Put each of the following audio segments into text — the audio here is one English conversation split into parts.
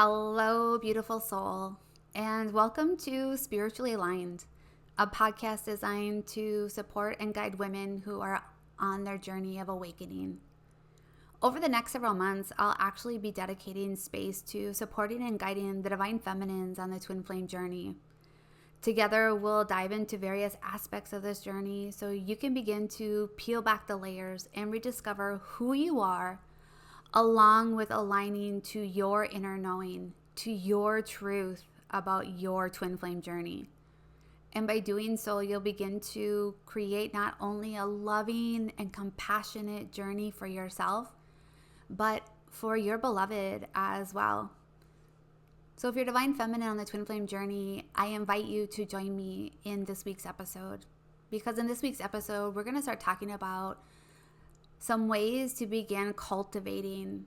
Hello, beautiful soul, and welcome to Spiritually Aligned, a podcast designed to support and guide women who are on their journey of awakening. Over the next several months, I'll actually be dedicating space to supporting and guiding the divine feminines on the twin flame journey. Together, we'll dive into various aspects of this journey so you can begin to peel back the layers and rediscover who you are, along with aligning to your inner knowing, to your truth about your twin flame journey. And by doing so, you'll begin to create not only a loving and compassionate journey for yourself, but for your beloved as well. So if you're divine feminine on the twin flame journey, I invite you to join me in this week's episode. Because in this week's episode, we're going to start talking about some ways to begin cultivating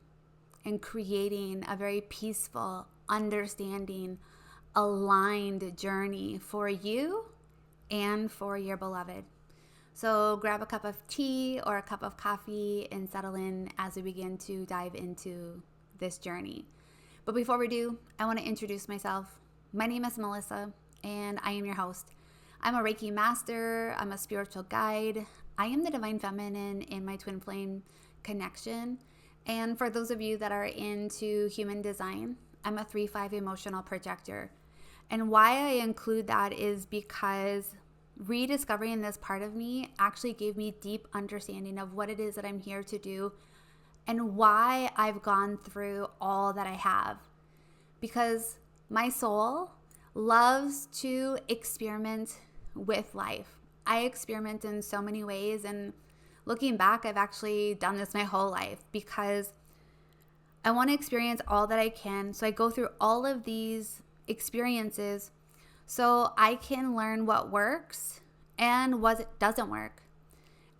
and creating a very peaceful, understanding, aligned journey for you and for your beloved. So grab a cup of tea or a cup of coffee and settle in as we begin to dive into this journey. But before we do, I want to introduce myself. My name is Melissa, and I am your host. I'm a Reiki master. I'm a spiritual guide. I am the divine feminine in my twin flame connection. And for those of you that are into human design, I'm a 3/5 emotional projector. And why I include that is because rediscovering this part of me actually gave me deep understanding of what it is that I'm here to do and why I've gone through all that I have. Because my soul loves to experiment with life. I experiment in so many ways, and looking back, I've actually done this my whole life because I want to experience all that I can. So I go through all of these experiences so I can learn what works and what doesn't work.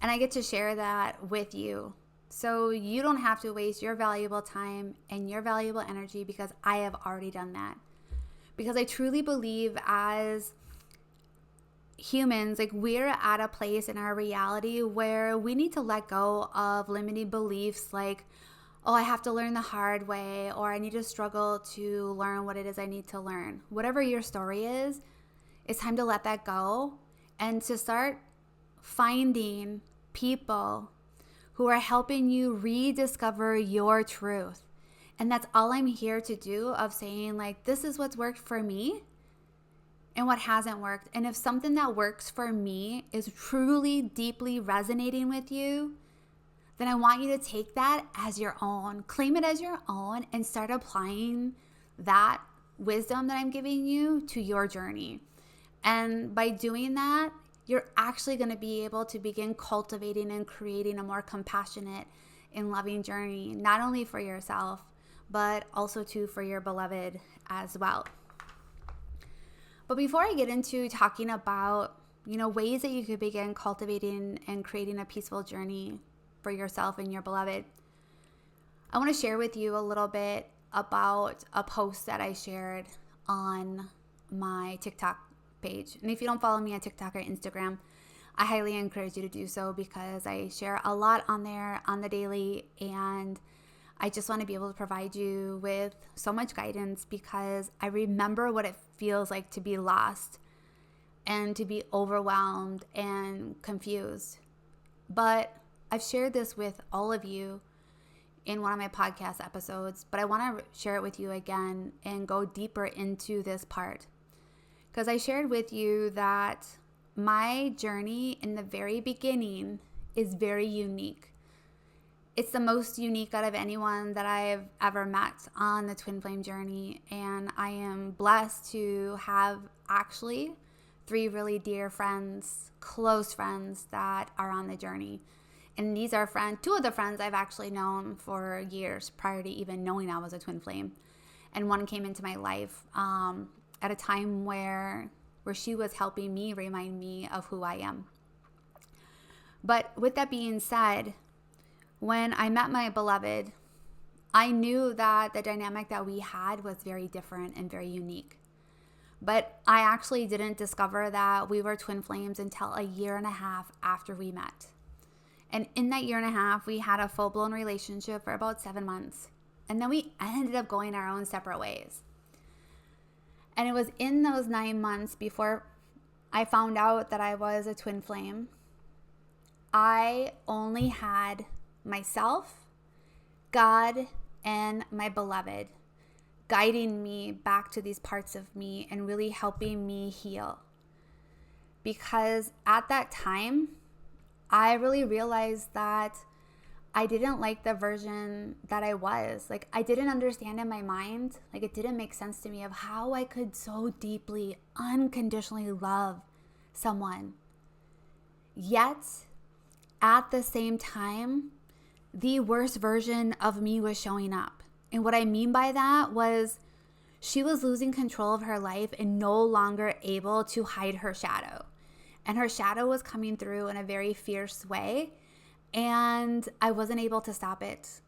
And I get to share that with you. So you don't have to waste your valuable time and your valuable energy because I have already done that. Because I truly believe as humans, like, we're at a place in our reality where we need to let go of limiting beliefs like, oh, I have to learn the hard way, or I need to struggle to learn what it is I need to learn. Whatever your story is, it's time to let that go and to start finding people who are helping you rediscover your truth. And that's all I'm here to do, of saying, like, this is what's worked for me and what hasn't worked. And if something that works for me is truly deeply resonating with you, then I want you to take that as your own, claim it as your own, and start applying that wisdom that I'm giving you to your journey. And by doing that, you're actually going to be able to begin cultivating and creating a more compassionate and loving journey, not only for yourself, but also too for your beloved as well. But before I get into talking about, ways that you could begin cultivating and creating a peaceful journey for yourself and your beloved, I want to share with you a little bit about a post that I shared on my TikTok page. And if you don't follow me on TikTok or Instagram, I highly encourage you to do so because I share a lot on there on the daily, and I just want to be able to provide you with so much guidance because I remember what it feels like to be lost and to be overwhelmed and confused. But I've shared this with all of you in one of my podcast episodes, but I want to share it with you again and go deeper into this part. Because I shared with you that my journey in the very beginning is very unique. It's the most unique out of anyone that I've ever met on the twin flame journey. And I am blessed to have actually 3 really dear friends, close friends that are on the journey. And these are 2 of the friends I've actually known for years prior to even knowing I was a twin flame. And one came into my life at a time where she was helping me remind me of who I am. But with that being said, when I met my beloved, I knew that the dynamic that we had was very different and very unique. But I actually didn't discover that we were twin flames until 1.5 years after we met. And in that 1.5 years, we had a full-blown relationship for about 7 months. And then we ended up going our own separate ways. And it was in those 9 months before I found out that I was a twin flame, I only had myself, God, and my beloved guiding me back to these parts of me and really helping me heal. Because at that time, I really realized that I didn't like the version that I was. Like, I didn't understand in my mind. Like, it didn't make sense to me of how I could so deeply, unconditionally love someone. Yet, at the same time, the worst version of me was showing up. And what I mean by that was she was losing control of her life and no longer able to hide her shadow. And her shadow was coming through in a very fierce way. And I wasn't able to stop it.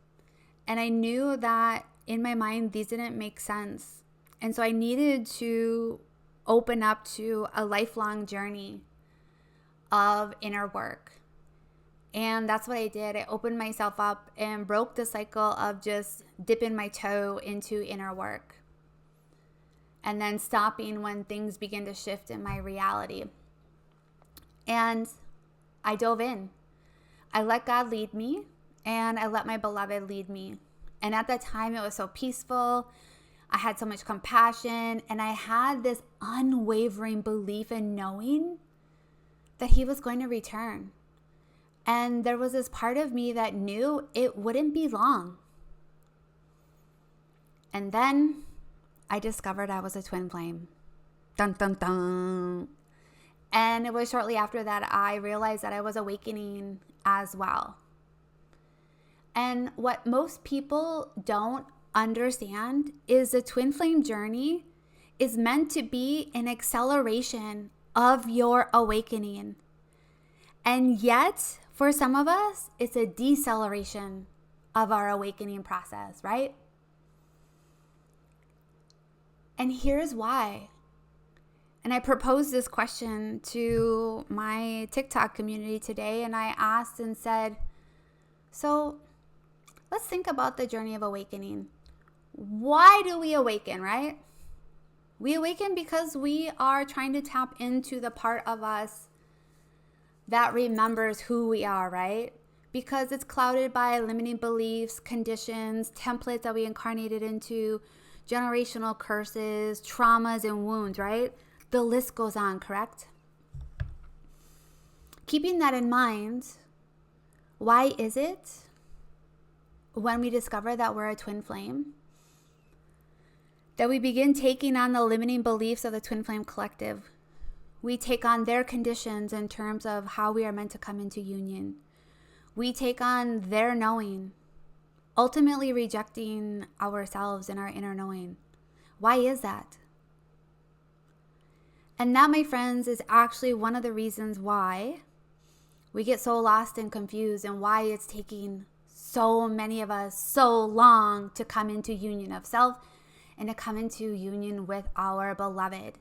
And I knew that in my mind, these didn't make sense. And so I needed to open up to a lifelong journey of inner work. And that's what I did. I opened myself up and broke the cycle of just dipping my toe into inner work. And then stopping when things begin to shift in my reality. And I dove in. I let God lead me, and I let my beloved lead me. And at that time, it was so peaceful. I had so much compassion, and I had this unwavering belief in knowing that he was going to return. And there was this part of me that knew it wouldn't be long. And then I discovered I was a twin flame. Dun, dun, dun. And it was shortly after that I realized that I was awakening as well. And what most people don't understand is the twin flame journey is meant to be an acceleration of your awakening. And yet, for some of us, it's a deceleration of our awakening process, right? And here's why. And I proposed this question to my TikTok community today, and I asked and said, so let's think about the journey of awakening. Why do we awaken, right? We awaken because we are trying to tap into the part of us that remembers who we are, right? Because it's clouded by limiting beliefs, conditions, templates that we incarnated into, generational curses, traumas, and wounds, right? The list goes on, correct? Keeping that in mind, why is it when we discover that we're a twin flame that we begin taking on the limiting beliefs of the twin flame collective? We take on their conditions in terms of how we are meant to come into union. We take on their knowing, ultimately rejecting ourselves and our inner knowing. Why is that? And that, my friends, is actually one of the reasons why we get so lost and confused and why it's taking so many of us so long to come into union of self and to come into union with our beloved.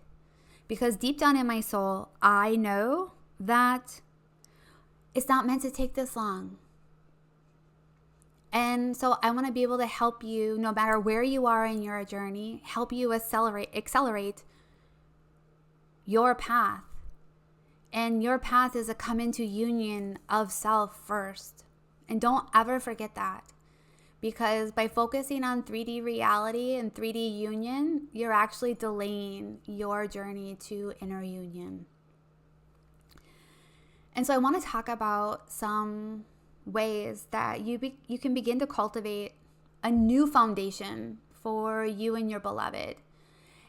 Because deep down in my soul, I know that it's not meant to take this long. And so I want to be able to help you, no matter where you are in your journey, help you accelerate your path. And your path is to come into union of self first. And don't ever forget that. Because by focusing on 3D reality and 3D union, you're actually delaying your journey to inner union. And so I want to talk about some ways that you can begin to cultivate a new foundation for you and your beloved.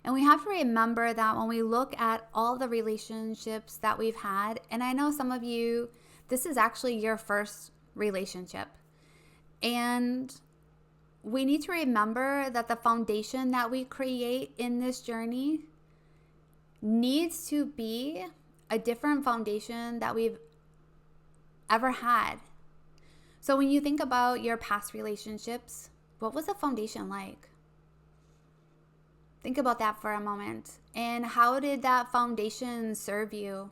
And we have to remember that when we look at all the relationships that we've had, and I know some of you, this is actually your first relationship. And we need to remember that the foundation that we create in this journey needs to be a different foundation that we've ever had. So when you think about your past relationships, what was the foundation like? Think about that for a moment. And how did that foundation serve you?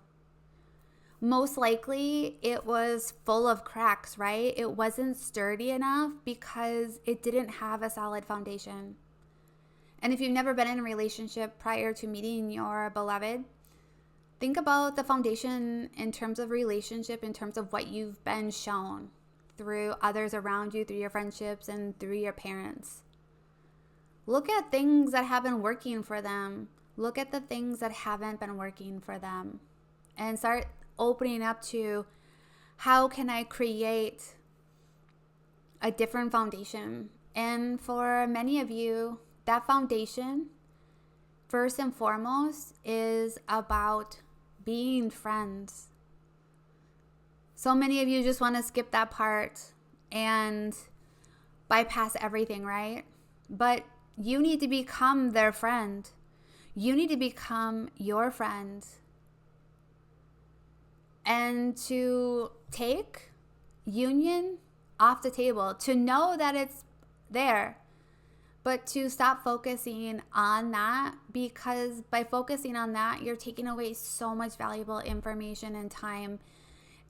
most likely it was full of cracks, right? It wasn't sturdy enough because it didn't have a solid foundation. And if you've never been in a relationship prior to meeting your beloved, think about the foundation in terms of relationship, in terms of what you've been shown through others around you, through your friendships, and through your parents. Look at things that have been working for them. Look at the things that haven't been working for them. And start opening up to, how can I create a different foundation? And for many of you, that foundation, first and foremost, is about being friends. So many of you just want to skip that part and bypass everything, right? But you need to become their friend. You need to become your friend. And to take union off the table, to know that it's there, but to stop focusing on that, because by focusing on that, you're taking away so much valuable information and time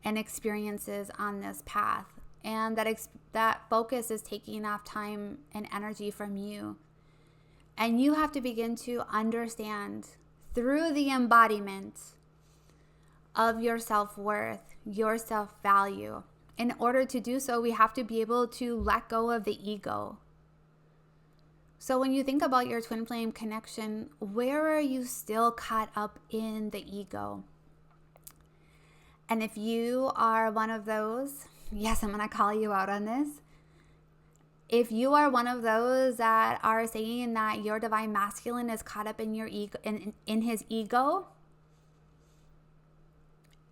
and experiences on this path. And that focus is taking off time and energy from you. And you have to begin to understand through the embodiment of your self-worth, your self-value. In order to do so, we have to be able to let go of the ego. So when you think about your twin flame connection, where are you still caught up in the ego? And if you are one of those, yes, I'm going to call you out on this. If you are one of those that are saying that your divine masculine is caught up in your ego, in his ego,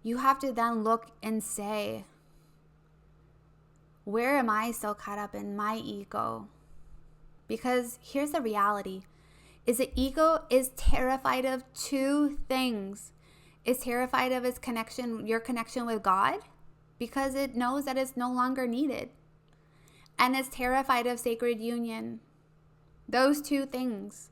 you have to then look and say, where am I still caught up in my ego? Because here's the reality, is the ego is terrified of two things. It's terrified of its connection, your connection with God, because it knows that it's no longer needed. And it's terrified of sacred union. Those two things.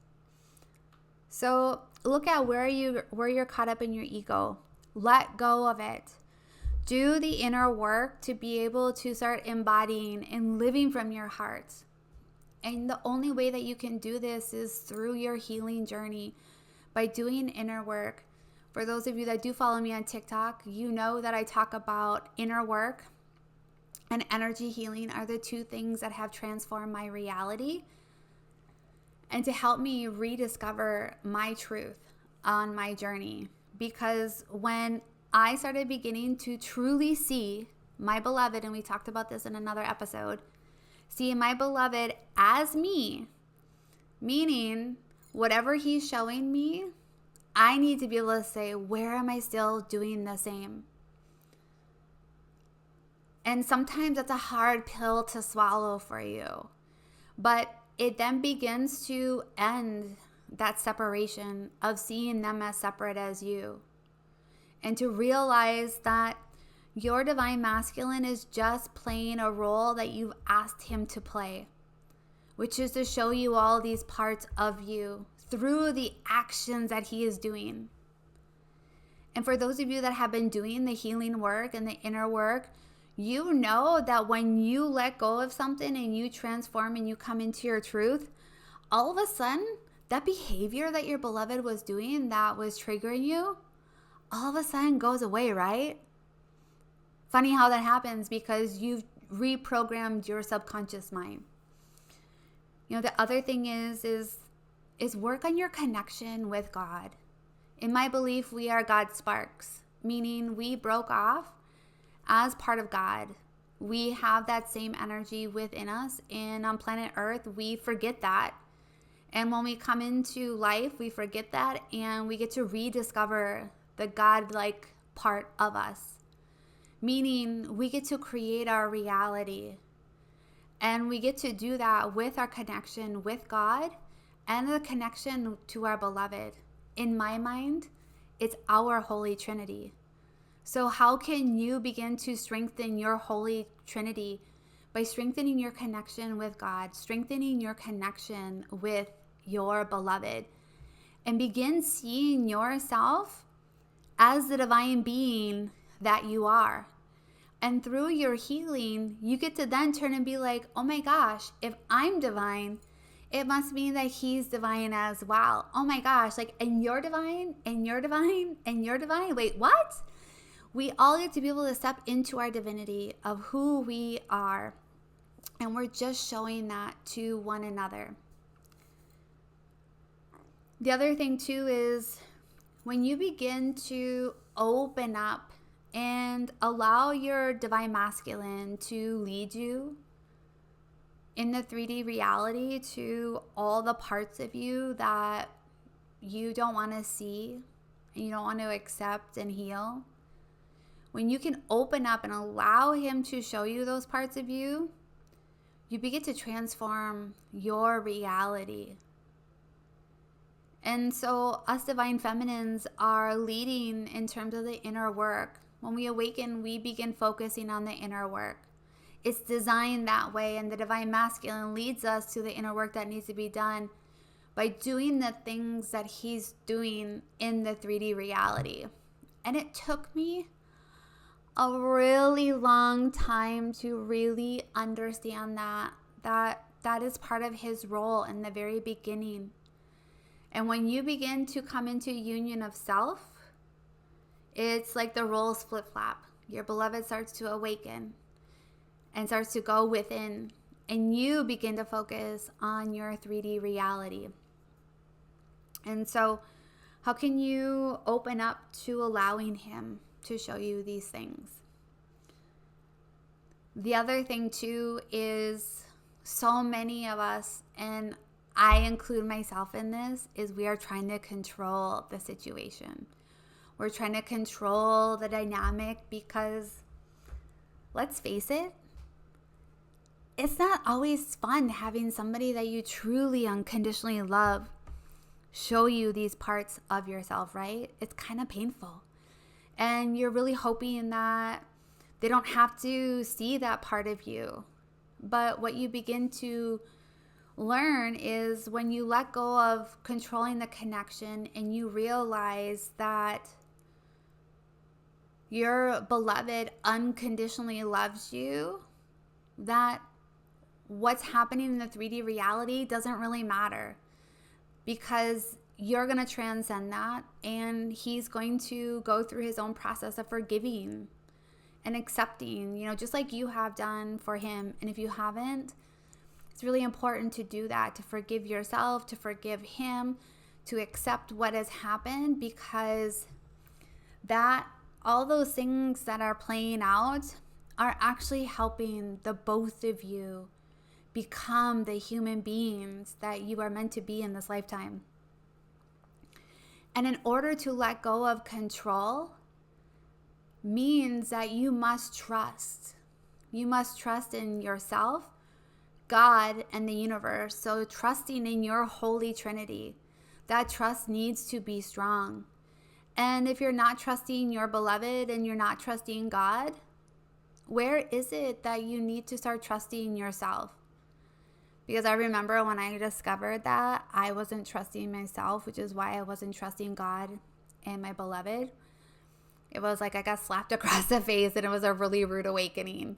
So look at where you're caught up in your ego. Let go of it. Do the inner work to be able to start embodying and living from your heart. And the only way that you can do this is through your healing journey, by doing inner work. For those of you that do follow me on TikTok, you know that I talk about inner work and energy healing are the two things that have transformed my reality and to help me rediscover my truth on my journey. Because when I started beginning to truly see my beloved, and we talked about this in another episode, see my beloved as me, meaning whatever he's showing me, I need to be able to say, where am I still doing the same? And sometimes that's a hard pill to swallow for you, but it then begins to end that separation of seeing them as separate as you, and to realize that your divine masculine is just playing a role that you've asked him to play, which is to show you all these parts of you through the actions that he is doing. And for those of you that have been doing the healing work and the inner work, you know that when you let go of something and you transform and you come into your truth, all of a sudden, that behavior that your beloved was doing that was triggering you, all of a sudden goes away, right? Funny how that happens, because you've reprogrammed your subconscious mind. You know, the other thing is work on your connection with God. In my belief, we are God's sparks, meaning we broke off as part of God. We have that same energy within us, and on planet Earth, we forget that. And when we come into life, we forget that, and we get to rediscover the God-like part of us. Meaning we get to create our reality. And we get to do that with our connection with God and the connection to our beloved. In my mind, it's our Holy Trinity. So how can you begin to strengthen your Holy Trinity? By strengthening your connection with God, strengthening your connection with your beloved, and begin seeing yourself as the divine being that you are. And through your healing, you get to then turn and be like, oh my gosh, if I'm divine, it must mean that he's divine as well. Oh my gosh, like, and you're divine, and you're divine, and you're divine. Wait, what? We all get to be able to step into our divinity of who we are. And we're just showing that to one another. The other thing too is when you begin to open up and allow your divine masculine to lead you in the 3D reality to all the parts of you that you don't want to see and you don't want to accept and heal, when you can open up and allow him to show you those parts of you, you begin to transform your reality. And so us divine feminines are leading in terms of the inner work. When we awaken, we begin focusing on the inner work. It's designed that way, and the divine masculine leads us to the inner work that needs to be done by doing the things that he's doing in the 3D reality. And it took me a really long time to really understand that is part of his role in the very beginning. And when you begin to come into union of self, it's like the roles flip-flop. Your beloved starts to awaken and starts to go within, and you begin to focus on your 3D reality. And so how can you open up to allowing him to show you these things? The other thing too is so many of us, and I include myself in this, is we are trying to control the situation. We're trying to control the dynamic because, let's face it, it's not always fun having somebody that you truly unconditionally love show you these parts of yourself, right? It's kind of painful. And you're really hoping that they don't have to see that part of you. But what you begin to learn is when you let go of controlling the connection and you realize that your beloved unconditionally loves you, that what's happening in the 3D reality doesn't really matter, because you're going to transcend that, and he's going to go through his own process of forgiving and accepting, just like you have done for him. And if you haven't, it's really important to do that, to forgive yourself, to forgive him, to accept what has happened, because that all those things that are playing out are actually helping the both of you become the human beings that you are meant to be in this lifetime. And in order to let go of control means that you must trust. You must trust in yourself, God, and the universe. So trusting in your Holy Trinity, that trust needs to be strong. And if you're not trusting your beloved and you're not trusting God, where is it that you need to start trusting yourself? Because I remember when I discovered that I wasn't trusting myself, which is why I wasn't trusting God and my beloved. It was like I got slapped across the face, and it was a really rude awakening,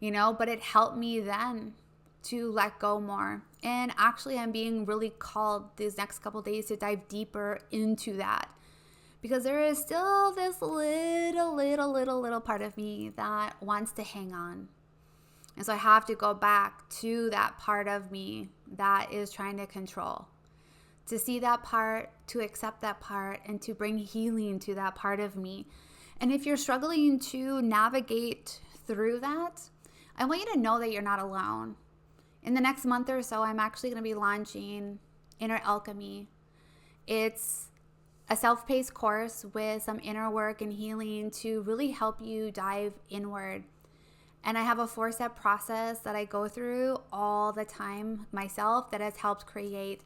but it helped me then to let go more. And actually, I'm being really called these next couple days to dive deeper into that, because there is still this little part of me that wants to hang on. And so I have to go back to that part of me that is trying to control, to see that part, to accept that part, and to bring healing to that part of me. And if you're struggling to navigate through that, I want you to know that you're not alone. In the next month or so, I'm actually going to be launching Inner Alchemy. It's a self-paced course with some inner work and healing to really help you dive inward. And I have a 4-step process that I go through all the time myself that has helped create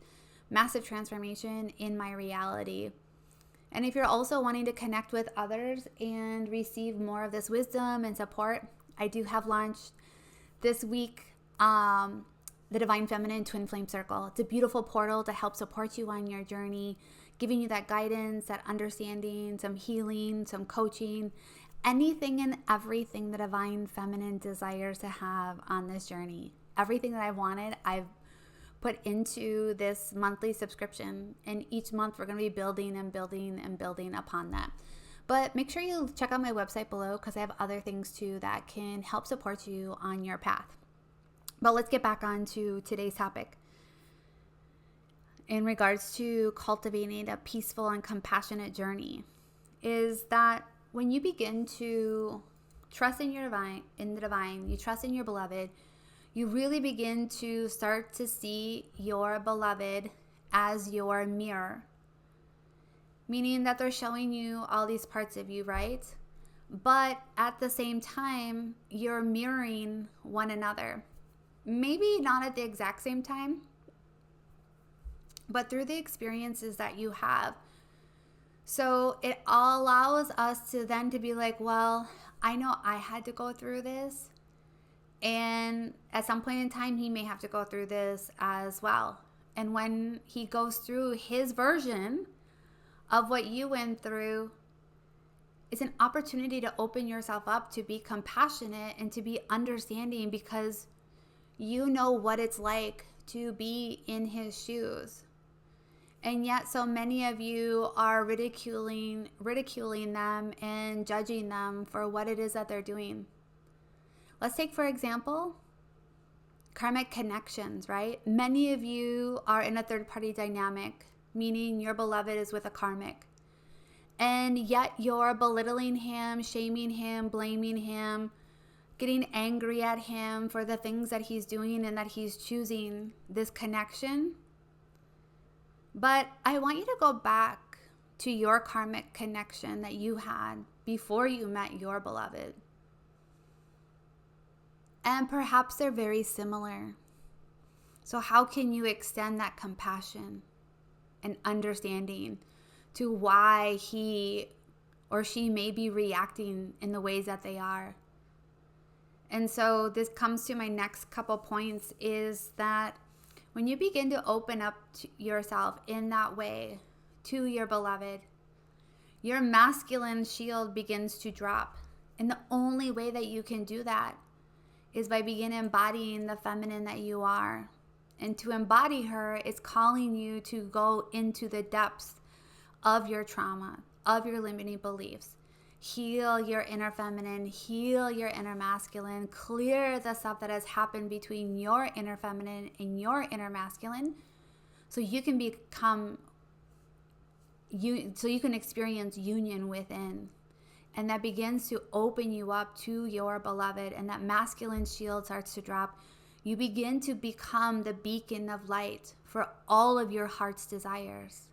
massive transformation in my reality. And if you're also wanting to connect with others and receive more of this wisdom and support, I do have launched this week the Divine Feminine Twin Flame Circle. It's a beautiful portal to help support you on your journey, giving you that guidance, that understanding, some healing, some coaching, anything and everything the divine feminine desires to have on this journey. Everything that I wanted, I've put into this monthly subscription. And each month we're going to be building and building and building upon that. But make sure you check out my website below because I have other things too that can help support you on your path. But let's get back on to today's topic. In regards to cultivating a peaceful and compassionate journey, is that when you begin to trust in the divine, you trust in your beloved, you really begin to start to see your beloved as your mirror. Meaning that they're showing you all these parts of you, right? But at the same time, you're mirroring one another. Maybe not at the exact same time, but through the experiences that you have. So it allows us to then to be like, well, I know I had to go through this. And at some point in time, he may have to go through this as well. And when he goes through his version of what you went through, it's an opportunity to open yourself up, to be compassionate and to be understanding, because you know what it's like to be in his shoes. And yet so many of you are ridiculing them and judging them for what it is that they're doing. Let's take, for example, karmic connections, right? Many of you are in a third-party dynamic, meaning your beloved is with a karmic. And yet you're belittling him, shaming him, blaming him, getting angry at him for the things that he's doing and that he's choosing this connection. But I want you to go back to your karmic connection that you had before you met your beloved. And perhaps they're very similar. So how can you extend that compassion and understanding to why he or she may be reacting in the ways that they are? And so this comes to my next couple points, is that when you begin to open up to yourself in that way to your beloved, your masculine shield begins to drop. And the only way that you can do that is by beginning embodying the feminine that you are. And to embody her is calling you to go into the depths of your trauma, of your limiting beliefs. Heal your inner feminine, heal your inner masculine, clear the stuff that has happened between your inner feminine and your inner masculine, so you can experience union within. And that begins to open you up to your beloved, and that masculine shield starts to drop. You begin to become the beacon of light for all of your heart's desires.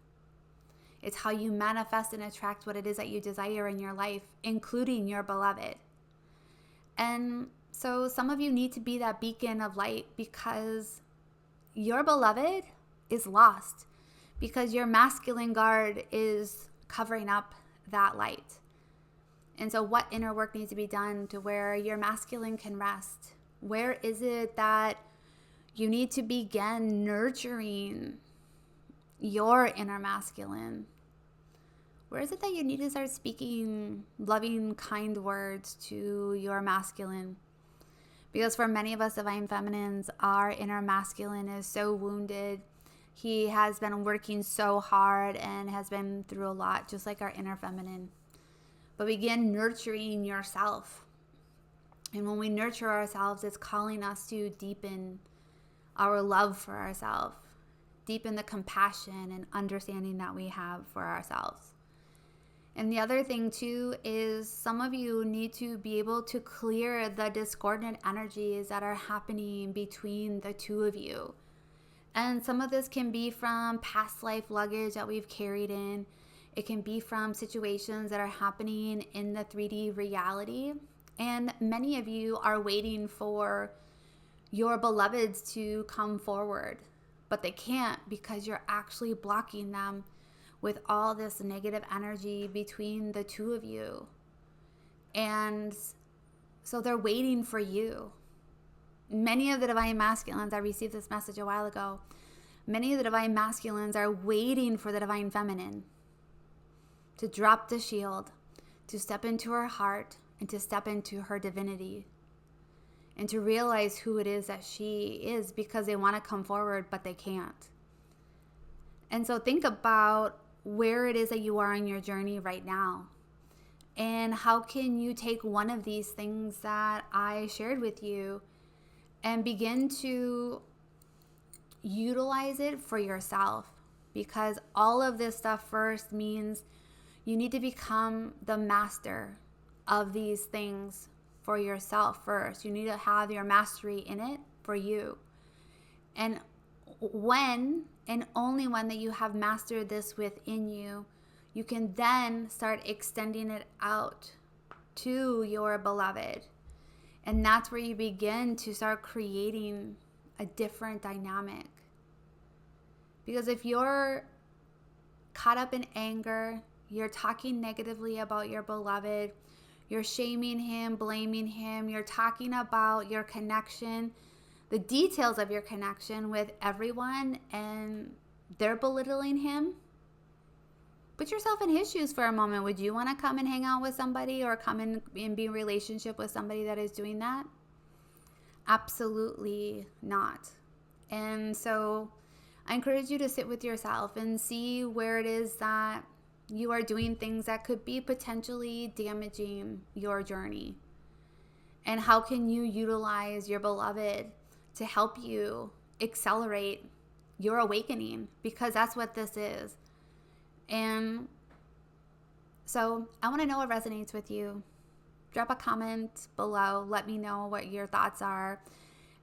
It's how you manifest and attract what it is that you desire in your life, including your beloved. And so some of you need to be that beacon of light, because your beloved is lost, because your masculine guard is covering up that light. And so what inner work needs to be done to where your masculine can rest? Where is it that you need to begin nurturing your inner masculine? Where is it that you need to start speaking loving, kind words to your masculine? Because for many of us divine feminines, our inner masculine is so wounded. He has been working so hard and has been through a lot, just like our inner feminine. But begin nurturing yourself. And when we nurture ourselves, it's calling us to deepen our love for ourselves, deepen the compassion and understanding that we have for ourselves. And the other thing too is some of you need to be able to clear the discordant energies that are happening between the two of you. And some of this can be from past life luggage that we've carried in. It can be from situations that are happening in the 3D reality. And many of you are waiting for your beloveds to come forward, but they can't because you're actually blocking them with all this negative energy between the two of you. And so they're waiting for you. Many of the divine masculines, I received this message a while ago, many of the divine masculines are waiting for the divine feminine to drop the shield, to step into her heart and to step into her divinity and to realize who it is that she is, because they want to come forward, but they can't. And so think about where it is that you are on your journey right now. And how can you take one of these things that I shared with you and begin to utilize it for yourself? Because all of this stuff first means you need to become the master of these things for yourself first. You need to have your mastery in it for you. And when and only when that you have mastered this within you, you can then start extending it out to your beloved. And that's where you begin to start creating a different dynamic. Because if you're caught up in anger, you're talking negatively about your beloved, you're shaming him, blaming him, you're talking about your connection, the details of your connection with everyone, and they're belittling him. Put yourself in his shoes for a moment. Would you want to come and hang out with somebody or come in and be in a relationship with somebody that is doing that? Absolutely not. And so I encourage you to sit with yourself and see where it is that you are doing things that could be potentially damaging your journey. And how can you utilize your beloved to help you accelerate your awakening? Because that's what this is. And so I want to know what resonates with you. Drop a comment below. Let me know what your thoughts are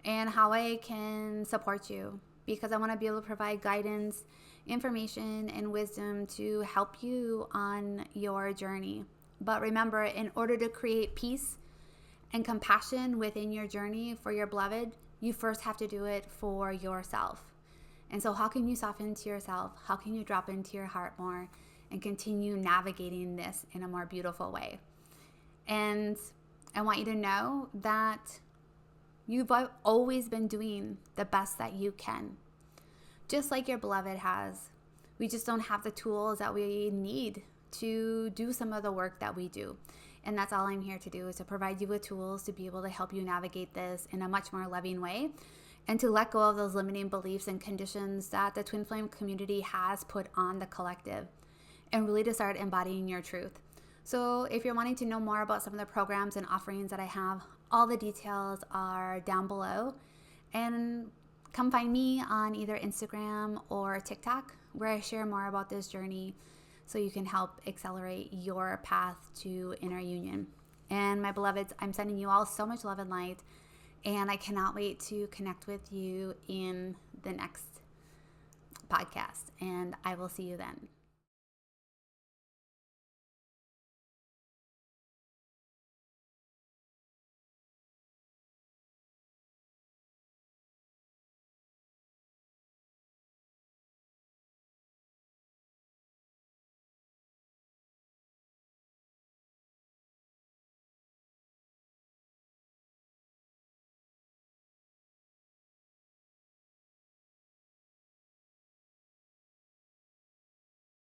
and how I can support you, because I want to be able to provide guidance, information, and wisdom to help you on your journey. But remember, in order to create peace and compassion within your journey for your beloved, you first have to do it for yourself. And so how can you soften to yourself? How can you drop into your heart more and continue navigating this in a more beautiful way? And I want you to know that you've always been doing the best that you can, just like your beloved has. We just don't have the tools that we need to do some of the work that we do. And that's all I'm here to do, is to provide you with tools to be able to help you navigate this in a much more loving way, and to let go of those limiting beliefs and conditions that the Twin Flame community has put on the collective, and really to start embodying your truth. So if you're wanting to know more about some of the programs and offerings that I have, all the details are down below. And come find me on either Instagram or TikTok, where I share more about this journey so you can help accelerate your path to inner union. And my beloveds, I'm sending you all so much love and light. And I cannot wait to connect with you in the next podcast. And I will see you then.